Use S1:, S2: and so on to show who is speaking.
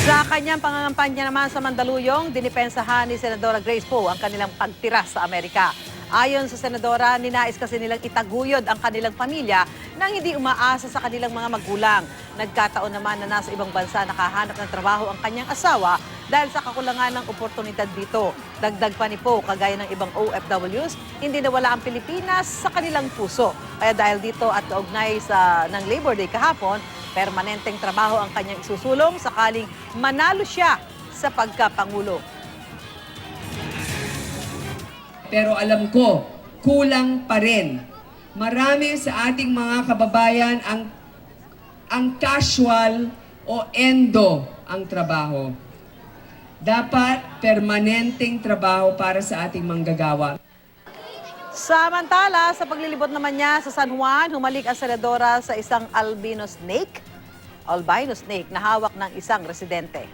S1: Sa kanyang pangangampanya naman sa Mandaluyong, dinipensahan ni Senadora Grace Poe ang kanilang pagtira sa Amerika. Ayon sa Senadora, ninais kasi nilang itaguyod ang kanilang pamilya nang hindi umaasa sa kanilang mga magulang. Nagkataon naman na nasa ibang bansa nakahanap ng trabaho ang kanyang asawa dahil sa kakulangan ng oportunidad dito. Dagdag pa ni Poe, kagaya ng ibang OFWs, hindi nawala ang Pilipinas sa kanilang puso. Kaya dahil dito at kaugnay ng Labor Day kahapon, permanenteng trabaho ang kanyang isusulong sakaling manalo siya sa pagkapangulo.
S2: Pero alam ko, kulang pa rin. Marami sa ating mga kababayan ang casual o endo ang trabaho. Dapat permanenteng trabaho para sa ating manggagawa.
S1: Samantala, sa paglilibot naman niya sa San Juan, humalik ang senadora sa isang albino snake na hawak ng isang residente.